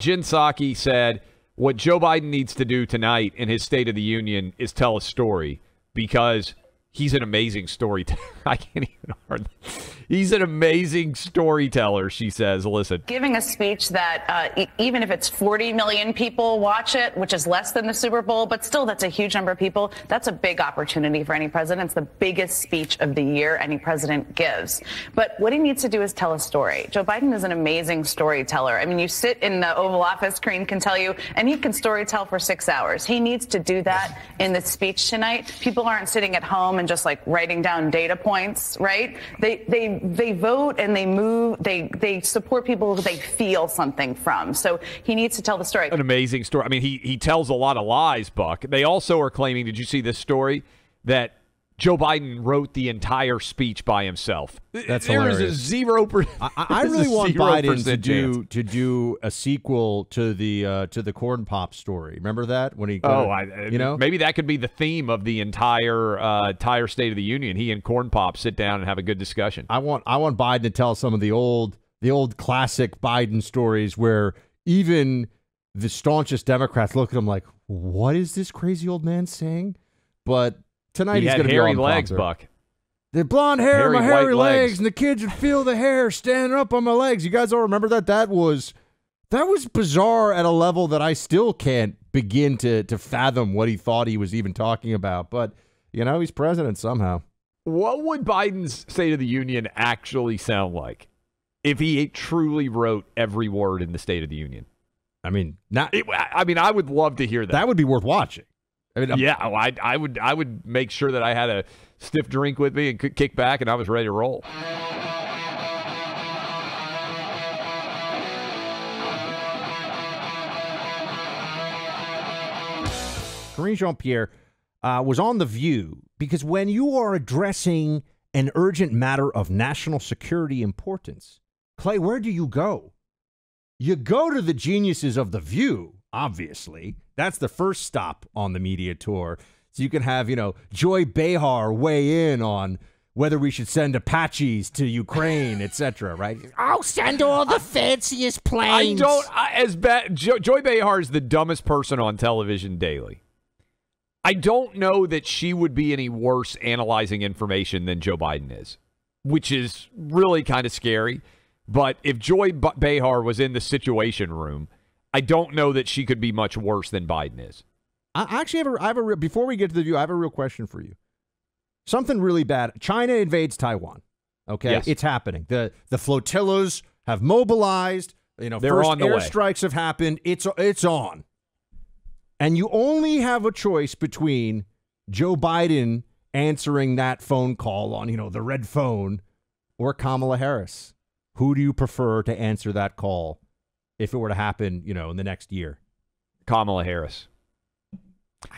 Jen Psaki said, what Joe Biden needs to do tonight in his State of the Union is tell a story because he's an amazing storyteller. I can't even hardly. He's an amazing storyteller, she says. Listen. Giving a speech that even if it's 40 million people watch it, which is less than the Super Bowl, but still that's a huge number of people. That's a big opportunity for any president. It's the biggest speech of the year any president gives. But what he needs to do is tell a story. Joe Biden is an amazing storyteller. I mean, you sit in the Oval Office, Karine can tell you, and he can storytell for 6 hours. He needs to do that in the speech tonight. People aren't sitting at home and just like writing down data points, right? They vote and they move. They support people who they feel something from. So he needs to tell the story. An amazing story. I mean, he tells a lot of lies, Buck. They also are claiming, did you see this story, that Joe Biden wrote the entire speech by himself? That's there hilarious. Is a 0%. I really want Biden to chance. do a sequel to the Corn Pop story. Remember that when he? Maybe that could be the theme of the entire State of the Union. He and Corn Pop sit down and have a good discussion. I want Biden to tell some of the old classic Biden stories where even the staunchest Democrats look at him like, "What is this crazy old man saying?" But tonight he's going to be hairy on legs, concert. Buck. The blonde hair, my hairy white legs, and the kids would feel the hair standing up on my legs. You guys all remember that? That was bizarre at a level that I still can't begin to fathom what he thought he was even talking about. But, he's president somehow. What would Biden's State of the Union actually sound like if he truly wrote every word in the State of the Union? I mean, I would love to hear that. That would be worth watching. I would make sure that I had a stiff drink with me and could kick back and I was ready to roll. Karine Jean-Pierre was on The View because when you are addressing an urgent matter of national security importance, Clay, where do you go? You go to the geniuses of The View, obviously. That's the first stop on the media tour. So you can have, Joy Behar weigh in on whether we should send Apaches to Ukraine, etc., right? I'll send all the fanciest planes. Joy Behar is the dumbest person on television daily. I don't know that she would be any worse analyzing information than Joe Biden is, which is really kind of scary. But if Joy Behar was in the Situation Room, I don't know that she could be much worse than Biden is. I have a before we get to The View, I have a real question for you. Something really bad. China invades Taiwan. Okay, yes. It's happening. The flotillas have mobilized. They're first on the way. Airstrikes have happened. It's on. And you only have a choice between Joe Biden answering that phone call on, the red phone, or Kamala Harris. Who do you prefer to answer that call if it were to happen, in the next year? Kamala Harris.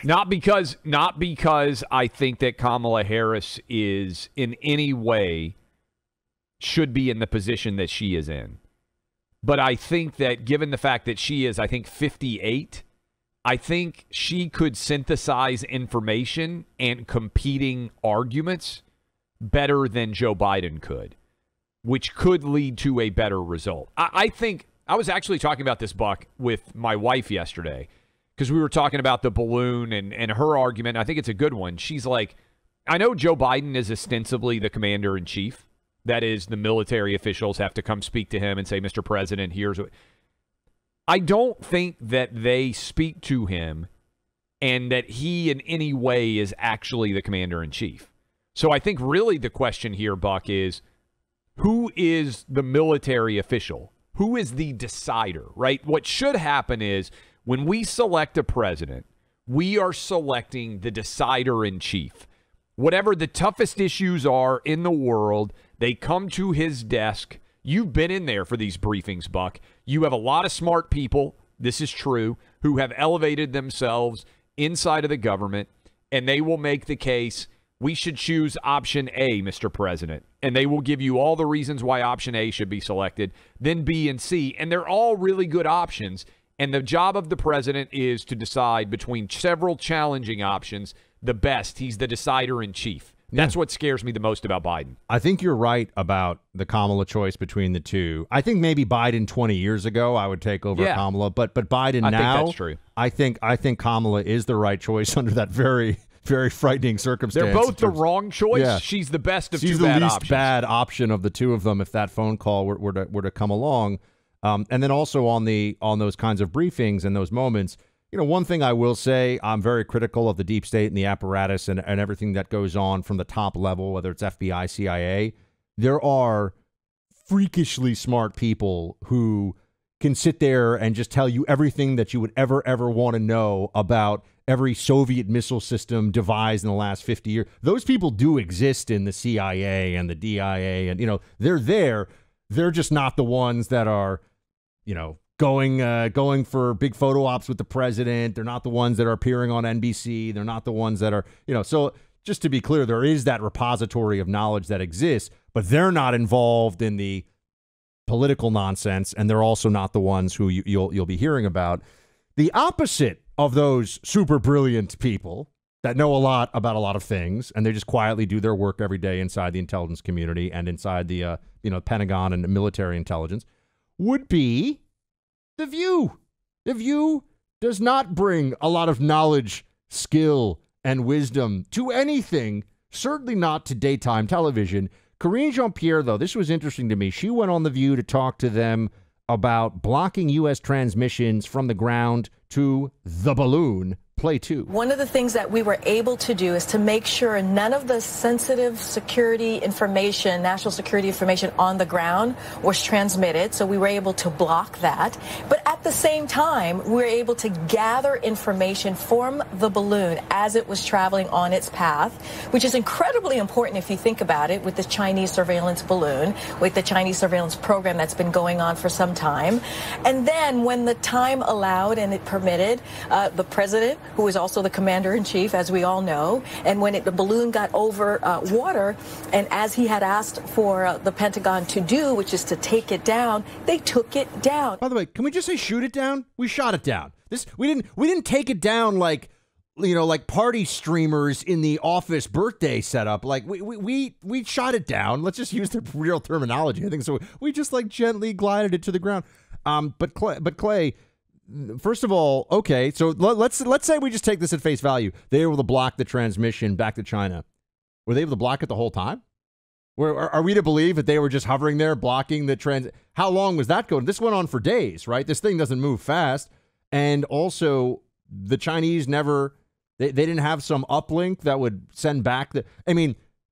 Not because I think that Kamala Harris is in any way should be in the position that she is in. But I think that given the fact that she is, 58, I think she could synthesize information and competing arguments better than Joe Biden could, which could lead to a better result. I think I was actually talking about this, Buck, with my wife yesterday because we were talking about the balloon and her argument. I think it's a good one. She's like, I know Joe Biden is ostensibly the commander-in-chief. That is, the military officials have to come speak to him and say, Mr. President, here's what. I don't think that they speak to him and that he in any way is actually the commander-in-chief. So I think really the question here, Buck, is who is the military official? Who is the decider, right? What should happen is when we select a president, we are selecting the decider-in-chief. Whatever the toughest issues are in the world, they come to his desk. You've been in there for these briefings, Buck. You have a lot of smart people, this is true, who have elevated themselves inside of the government, and they will make the case, we should choose option A, Mr. President. And they will give you all the reasons why option A should be selected, then B and C. And they're all really good options. And the job of the president is to decide between several challenging options the best. He's the decider-in-chief. That's what scares me the most about Biden. I think you're right about the Kamala choice between the two. I think maybe Biden 20 years ago I would take over Kamala, but Biden I now, think that's true. I think Kamala is the right choice under that very, very frightening circumstance. They're both the wrong choice. Yeah. She's the best of She's two bad the least options. bad option of the two of them if that phone call were to come along. And then also on those kinds of briefings and those moments, one thing I will say, I'm very critical of the deep state and the apparatus and everything that goes on from the top level, whether it's FBI, CIA. There are freakishly smart people who can sit there and just tell you everything that you would ever want to know about every Soviet missile system devised in the last 50 years. Those people do exist in the CIA and the DIA, and, they're there. They're just not the ones that are, going for big photo ops with the president. They're not the ones that are appearing on NBC. They're not the ones that are, so just to be clear, there is that repository of knowledge that exists, but they're not involved in the political nonsense, and they're also not the ones who you'll be hearing about. The opposite of those super brilliant people that know a lot about a lot of things, and they just quietly do their work every day inside the intelligence community and inside the Pentagon and military intelligence, would be The View. The View does not bring a lot of knowledge, skill, and wisdom to anything, certainly not to daytime television. Karine Jean-Pierre, though, this was interesting to me. She went on The View to talk to them about blocking U.S. transmissions from the ground to the balloon. Play 2. One of the things that we were able to do is to make sure none of the sensitive security information, national security information on the ground was transmitted. So we were able to block that. But at the same time, we were able to gather information from the balloon as it was traveling on its path, which is incredibly important if you think about it, with the Chinese surveillance balloon, with the Chinese surveillance program that's been going on for some time. And then when the time allowed and it permitted, the president, who is also the commander-in-chief, as we all know, and when the balloon got over water, and as he had asked for the Pentagon to do, which is to take it down, they took it down. By the way, can we just say shoot it down? We shot it down. We didn't take it down like party streamers in the Office birthday setup. Like we shot it down. Let's just use the real terminology. I think so. We just gently glided it to the ground. But Clay, first of all, okay, so let's say we just take this at face value. They were able to block the transmission back to China. Were they able to block it the whole time? Are we to believe that they were just hovering there blocking the How long was that going? This went on for days, right? This thing doesn't move fast. And also, the Chinese they didn't have some uplink that would send back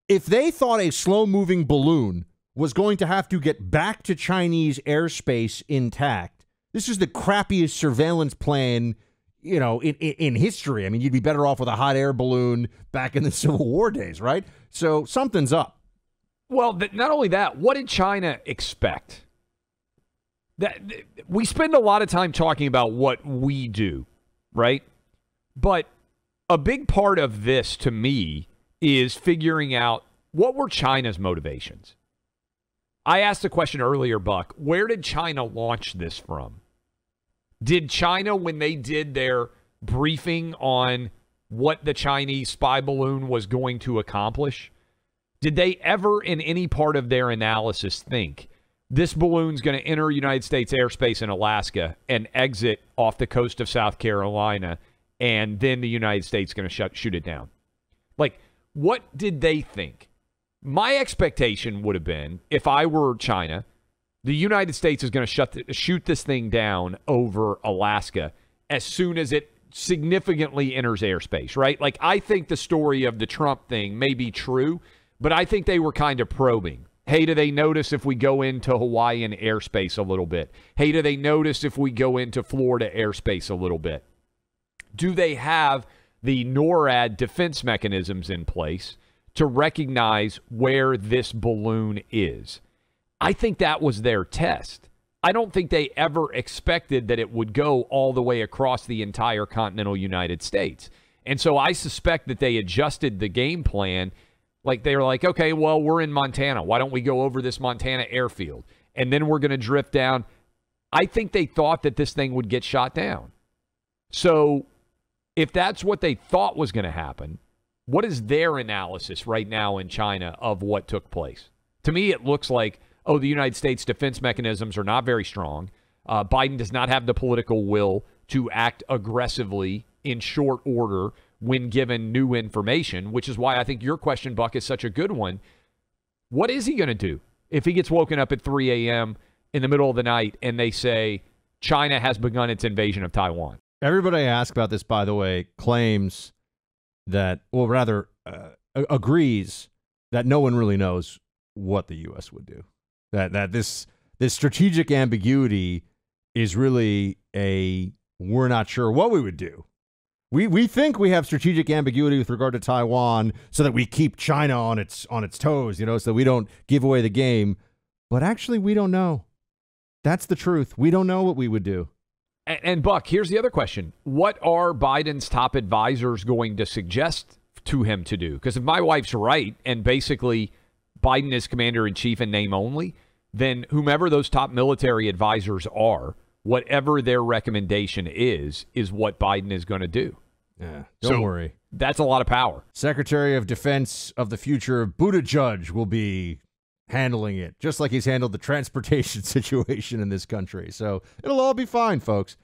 if they thought a slow-moving balloon was going to have to get back to Chinese airspace intact, this is the crappiest surveillance plan, in history. I mean, you'd be better off with a hot air balloon back in the Civil War days, right? So something's up. Well, not only that, what did China expect? We spend a lot of time talking about what we do, right? But a big part of this, to me, is figuring out what were China's motivations. I asked the question earlier, Buck, where did China launch this from? Did China, when they did their briefing on what the Chinese spy balloon was going to accomplish, did they ever in any part of their analysis think this balloon's going to enter United States airspace in Alaska and exit off the coast of South Carolina, and then the United States going to shoot it down? What did they think? My expectation would have been, if I were China, the United States is going to shoot this thing down over Alaska as soon as it significantly enters airspace, right? I think the story of the Trump thing may be true, but I think they were kind of probing. Hey, do they notice if we go into Hawaiian airspace a little bit? Hey, do they notice if we go into Florida airspace a little bit? Do they have the NORAD defense mechanisms in place to recognize where this balloon is? I think that was their test. I don't think they ever expected that it would go all the way across the entire continental United States. And so I suspect that they adjusted the game plan. They were like, okay, well, we're in Montana. Why don't we go over this Montana airfield? And then we're going to drift down. I think they thought that this thing would get shot down. So if that's what they thought was going to happen, What is their analysis right now in China of what took place? To me, it looks like, the United States defense mechanisms are not very strong. Biden does not have the political will to act aggressively in short order when given new information, which is why I think your question, Buck, is such a good one. What is he going to do if he gets woken up at 3 a.m. in the middle of the night and they say China has begun its invasion of Taiwan? Everybody I ask about this, by the way, claims that, well, rather agrees that no one really knows what the U.S. would do. That this strategic ambiguity is really we're not sure what we would do. We think we have strategic ambiguity with regard to Taiwan so that we keep China on its toes, so we don't give away the game. But actually, we don't know. That's the truth. We don't know what we would do. And Buck, here's the other question. What are Biden's top advisors going to suggest to him to do? Because if my wife's right, and basically Biden is commander-in-chief in name only, then whomever those top military advisors are, whatever their recommendation is what Biden is going to do. Yeah, don't worry. That's a lot of power. Secretary of Defense of the future, Buttigieg, will be handling it, just like he's handled the transportation situation in this country. So it'll all be fine, folks.